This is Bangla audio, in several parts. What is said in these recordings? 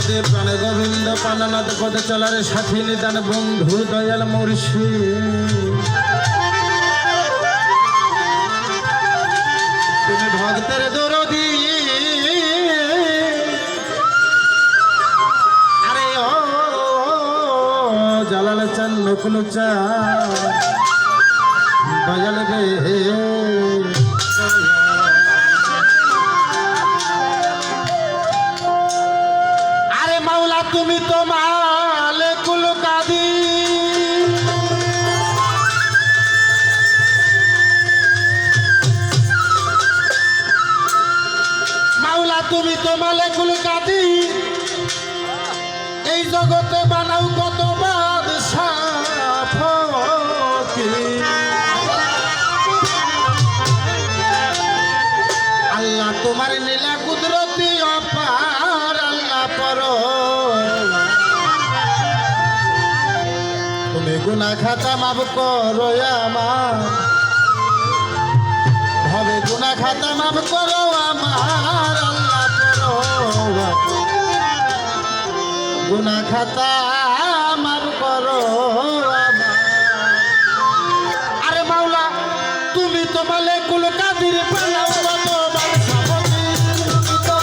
দে প্রাণে গোবিন্দ পানানাথ পদে চলার সাথী নিদান বন্ধু দয়াল মুর্শিদ তুমি ভক্তের দরদি আরে ও জালাল চান নকুল চা দয়াল রে তুমি তো মালিকুল কাদির মাওলা তুমি তো মালিকুল কাদির এই জগতে বানাও কত বাদশাহ ফকির আল্লাহ তোমার নীলা কুদরতি অপার আল্লাহ পর তুমি গুনাহ খাতা মাফ করো আমার হবে গুনাহ খাতা মাফ করো আমার আল্লাহ করো গুনাহ খাতা মাফ করো আমার আরে মাওলা তুমি তো মালিকুল কাদির পালাও কত বাদশা তুমি তো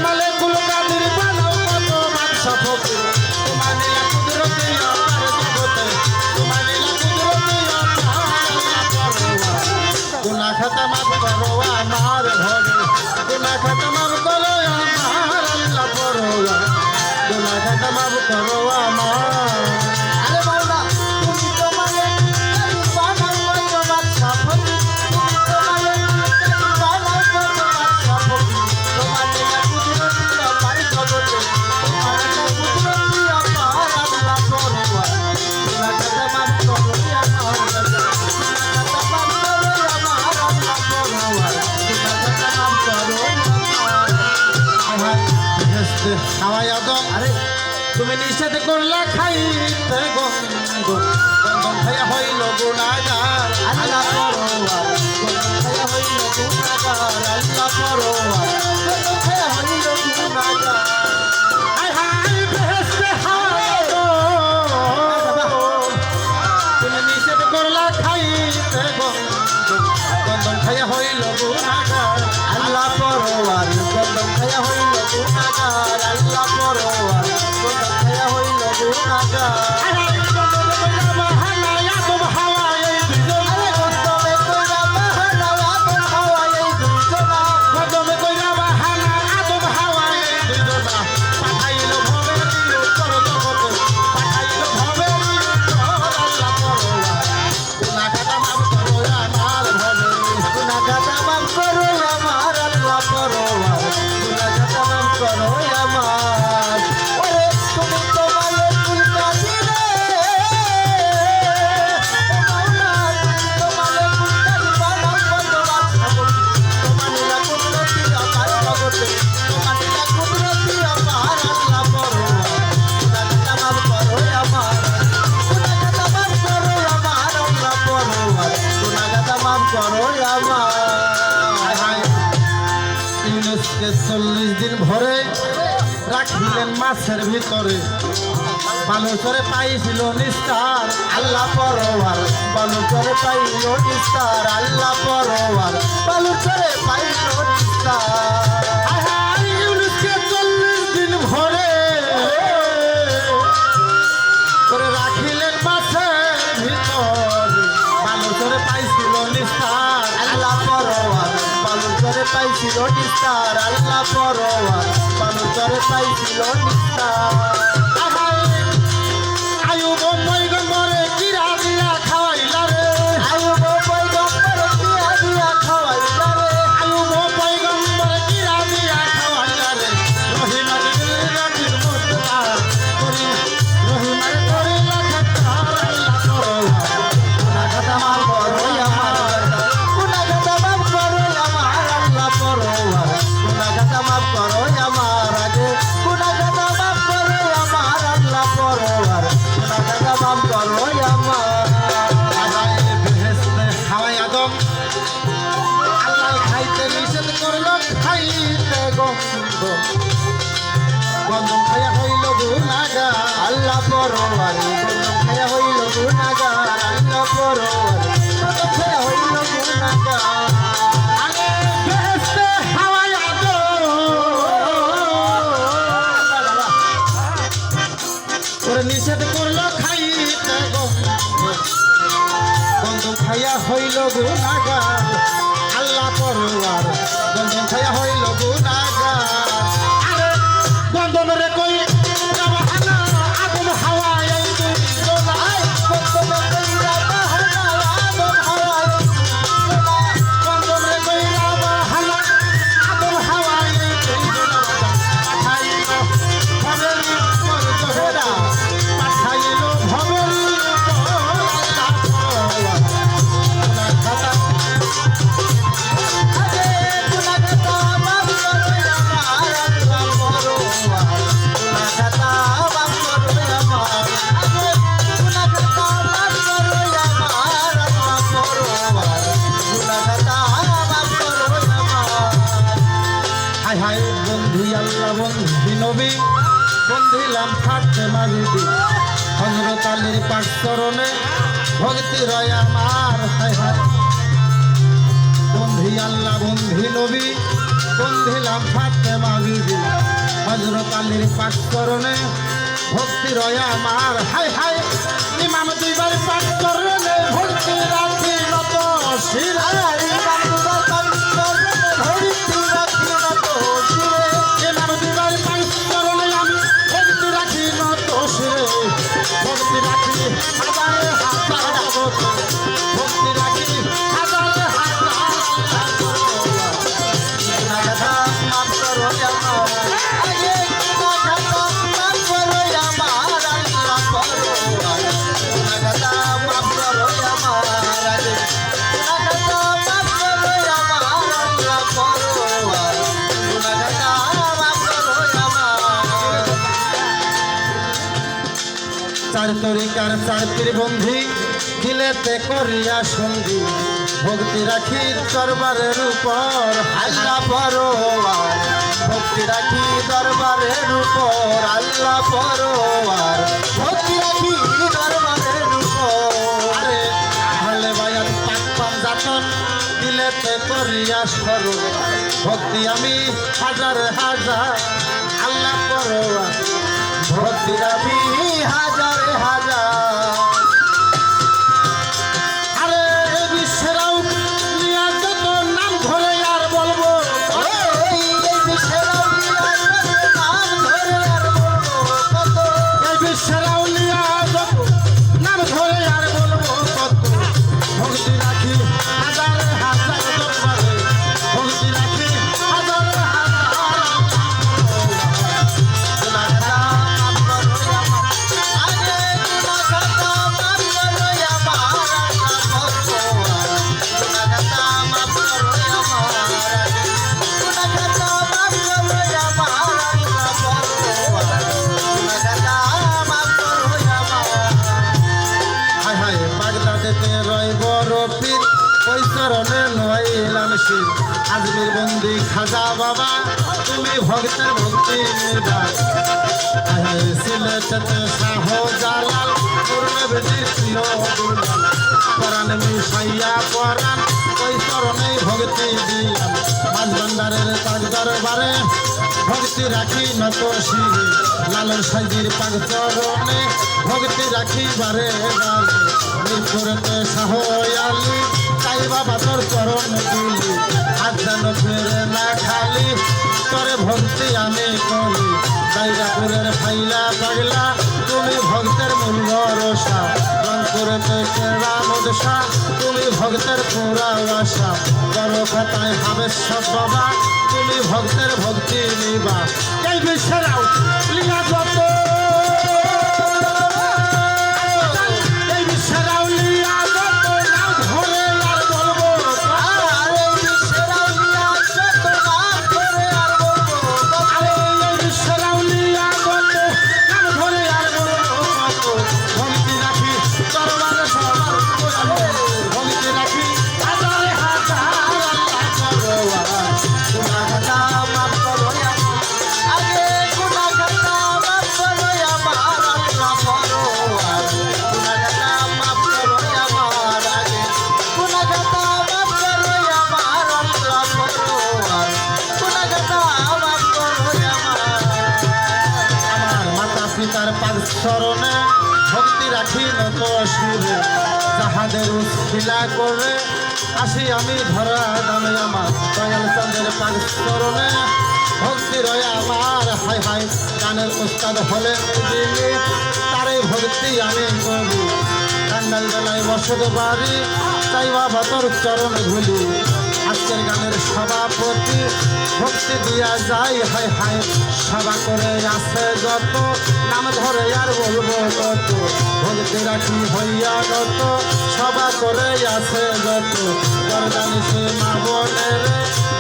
মালিকুল কাদির পালাও কত বাদশা ফকির তোমার নীলা কুদরতি অপার জগতে তোমার নীলা কুদরতি অপার গুনাহ খাতা মাফ করো আমার ভবে গুনাহ খাতা মাফ করো আমার আল্লাহ করো গুনাহ খাতা মাফ করো আমার আরে মাওলা তুমি তো মালিকুল কাদির পালাও কত বাদশা ফকির তুমি তো মালিকুল কাদির পালাও কত বাদশা ফকির তোমার নীলা কুদরতি অপার জগতে তোমার নীলা কুদরতি অপার আল্লাহ করো গুনাহ খাতা মাফ করো আমার গুনাহ খাতা মাফ করো আমার আল্লাহ করো গুনাহ খাতা মাফ করো আমার বেহেশতে হাওয়ায় আদম আরে তুমি নিষেধ করলা খাইতে গন্ধন খাইয়া হইল গুনাহগার আল্লাহ করো গন্ধন খাইয়া হইল গুনাহগার আল্লাহ করো গন্ধন খাইয়া হইল গুনাহগার হায় হায় বেহেশতে হাওয়ায় আদম তুমি নিষেধ করলা খাইতে গন্ধন খাইয়া হইল গুনাহগার আল্লাহ করো গন্ধন খাইয়া হইল গুনাহগার আল্লাহ করো গন্ধন খাইয়া হইল গুনাহগার ইউনুসকে 40 দিন ভরে রাখিলেন মাছের ভিতরে বালুচরে পাইছিল নিস্তার আল্লাহ পরওয়ার বালুচরে পাইল নিস্তার আল্লাহ পরওয়ার বালুচরে পাইল নিস্তার ইউনুসকে 40 দিন ভরে করে রাখিলেন মাছের ভিতরে বালুচরে পাইছিল নিস্তার আল্লাহ পরওয়ার বালুচরে পাইছিল নিস্তার আল্লাহ পরওয়ার বালুচরে পাইছিল নিস্তার আয়ুব পয়গম্বরে কিরা দিয়া খাওয়াইলা রে আয়ুব পয়গম্বরে কিরা দিয়া খাওয়াইলা রে আয়ুব পয়গম্বরে কিরা দিয়া খাওয়াইলা রে রহিমার রাখির মুস্তা করি রহিমার করে লাখাতা আল্লাহ করো গুনাহ খাতা মাফ করো আমার গুনাহ খাতা মাফ করো আমার আল্লাহ করো গুনাহ খাতা মাফ করো আমার আগে গুনাহ খাতা মাফ করো আমার আল্লাহ করো গুনাহ খাতা মাফ করো আমার আয় বেহেশতে হাওয়ায় আদম আল্লাহ খাইতে নিষেধ করলো খাইতে গন্ধ গন্ধম খাইয়া হইল গুনাগার আল্লাহ পরোয়ারি গন্ধম খায়া হইল গুনাহগার আল্লাহ পরোয়ারি গন্ধম খায়া হইল গুনাহগার আরে বেহেশতে হাওয়ায় আদো ওরে নিষেধ করলো খাইতে গন্ধম খাইয়া হইল গুনাগার আল্লাহ পরোয়ার গন্ধম খাইয়া হইল গুনাগার আরে গন্ধম রে কই রাবাহানা আগুন হাওয়ায় এই দুই দোলাই গন্ধম কইরা বাহানা আদম হাওয়ায় গন্ধম রে কই রাবাহানা আগুন হাওয়ায় এই দুই দোলাই পাঠাইল ভবের মর্যাদা পাঠাইল ভবের আল্লাহ পরোয়ার খাতা আরে গুনাহগাতা মাফ করো আমার আল্লাহ পরোয়ার গুনাহগাতা মাফ করো আমার আরে গুনাহগাতা মাফ করো আমার আল্লাহ পরোয়ার গুনাহগাতা মাফ করো আমার হাই হাই বন্ধু আল্লাহ বন্ধু নবী বন্ধিলাম ফাতেমা বিবি হযরত আলীর পাক চরণে ভক্তি রয় আমার হাই হাই বন্ধু আল্লাহ বন্ধু নবী বন্ধিলাম ফাতেমা বিবি হযরত আলীর পাক চরণে ভক্তি রয় আমার হাই হাই ইমাম দুইবার পাক চরণে ভক্তি রাখি নত শিরা ইমাম দুবার পাক চরণে ভক্তি রাখি নত শিরে ইমাম দুইবার পাক চরণে আমি ভক্তি রাখি নত শিরে ভক্তি রাখি হাজারে হাজার জগত ভক্তি রাখি হাজারে হাজার গুনাহগাতা মাফ করো আমার আগে গুনাহগাতা মাফ করো আমার আল্লাহ পরোয়ার গুনাহগাতা মাফ করো আমার আগে গুনাহগাতা মাফ করো আমার আল্লাহ পরোয়ার গুনাহগাতা মাফ করো আমার চার তরিকার চার ত্রিবন্ধী খিলেতে করিয়া সন্ধি ভক্তি রাখি দরবারের উপর আল্লাহ পরোয়ার ভক্তি রাখি দরবারের উপর আল্লাহ পরোয়ার ভক্তি রাখি দরবারের উপর আরে হলে বায়ান পাক পাঞ্জাতন দিলেতে করিয়া স্মরণ ভক্তি আমি হাজার হাজার আল্লাহ পরোয়া ভক্তি রাখি হাজার হাজার আরে বিশ্বেরাও নিয়া যত নাম ধরে আর বলবো এই বিশ্বের নাম ধরে আর বলবো কত এই বিশ্বেরাও নিয়া যত নাম ধরে আর বলবো কত ভক্তি রাখি হাজার হাজার দরবারে ভক্তি রাখি হাজার হাজার গুনাহগাতা মাফ করো আমার আগে গুনাহগাতা মাফ করো আমার আল্লাহ পরোয়ার গুনাহগাতা মাফ করো আমার আগে গুনাহগাতা মাফ করো আমার আল্লাহ পরোয়ার গুনাহগাতা মাফ করো আমার হায় হায় বাগদাদেতে রয় বড় পীর ওই চরণে নইলাম শির আজমির বন্দি খাজা বাবা তুমি ভক্তের ভক্তি নির্বাণ হায় হায় সিলেটেতে শাহ জালাল পূর্বে বেটি প্রিয় দুর্গাল পরাণ মিশাইয়া পরাণ ওই চরণে ভক্তি দিলাম মাঝ ভান্ডারের তাজ দরবারে ভক্তি রাখি নত শিরে লালন সাইজির পাক চরণে ভক্তি রাখি বারে বারে মিরপুরেতে শাহ আলী তাই বাবা তোর চরণ দিলি হাত যেন ফেরে না খালি তোরে ভক্তি আমি করি দাইরাপুরের ফাইলা পাগলা তুমি ভক্তের মূল ভরসা রংপুরেতে কেরা নদশা তুমি ভক্তের পুরা আশা বড় খাতায় হাবেশ্বর বাবা তুমি ভক্তের ভক্তি নিবা এই বিশ্বেরাও লিয়া যত এই বিশ্বেরাও লিয়া যত নাম ধরে আর বলবো আরে বিশ্বের আউলিয়া যত নাম ধরে আর বলবো আরে এই বিশ্বেরাও লিয়া যত নাম ধরে আর বলবো ভক্তি রাখি দরবারে সবার কোরআনে ভক্তি রাখি হাজারে হাজার আল্লাহ করোয়া গুনাহগাতা মাফ করো তাদের উৎখিলা করে আসি আমি ধরা দামে আমার দয়াল চাঁদের পাক চরণে ভক্তি রয় আমার হাই হাই গানের উস্তাদ হলেন যিনি তারে ভক্তি আমি করি কান্ডাল বেলায় বসত বাড়ি তাই বাবা তোর চরণ ধুলি আজকের গানের সভাপতি ভক্তি দিয়া যায় হাই হাই সভা করে আছে যত নাম ধরে আর বলবো কত ভক্তি রাখি হইয়া গত সভা করে আছে যত গরদানি সে মা বোনের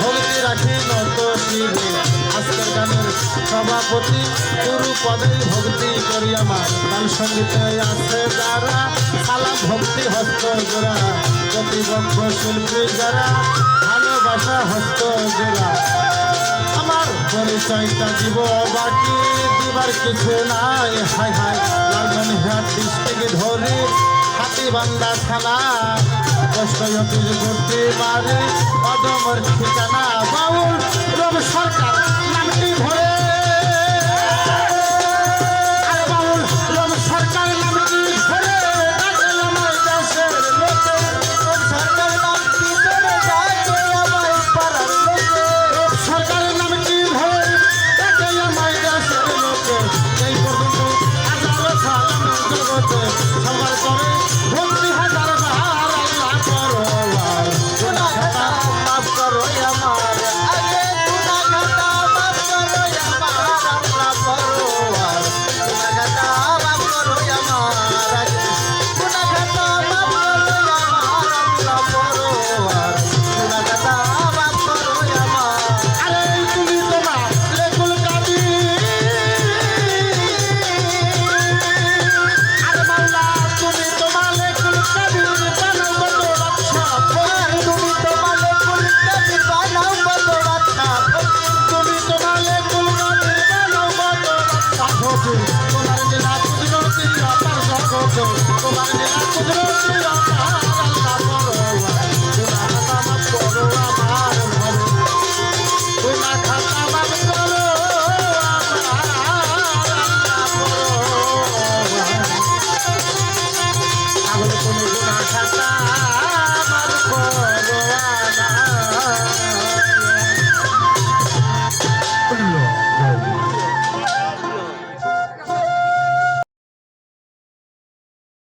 ভক্তি রাখি নত শিবে আজকের গানের সভাপতি গুরু পদে ভক্তি করি আমার গান সঙ্গীতে আছে যারা সালাম ভক্তি হস্ত জোড়া প্রতিপক্ষ শিল্পী যারা ভালোবাসা হস্ত জোড়া আমার পরিচয়টা দিব বাকি দিবার কিছু নাই হাই হাই লালমনিরহাট ডিস্ট্রিক্ট ধরি হাতিবান্ধা থানা কষ্ট অফিস ভর্তি বাড়ি অদমর ঠিকানা বাউল রবি সরকার নামটি ভরে আরে বাউল রবি সরকার নামটি ভরে ডাকে আমার দেশের লোকে সরকার নাম কি ধরে ডাকে আমায় পাড়ার লোকে রবি সরকার নামটি ভরে ডাকে আমার দেশের লোকে এই পর্যন্ত হাজারো সালাম জগতে সবার করে ভক্তি হাজার বার আল্লাহ করোয়ার গুনাহ খাতা মাফ করো আমার আগে গুনাহ খাতা মাফ করো আমার আল্লাহ পরওয়ার গুনাহ খাতা মাফ করো আমার আগে গুনাহ খাতা মাফ করো আমার আল্লাহ পরওয়ার গুনাহ খাতা মাফ করো আমার আরে তুমি তোমা লেকুল কাবি আরে মাওলা তুমি তোমা লেকুল কাবি বানাও বলো বাদশা তুমি তোমালে কুলতে বানাও বলো বাচ্চা তুমি তোমা লেকুল কাবি বানাও বলো বাদশা তোমার নীলা কুদরতি অপার জগত তোমার নীলা কুদরতি অপার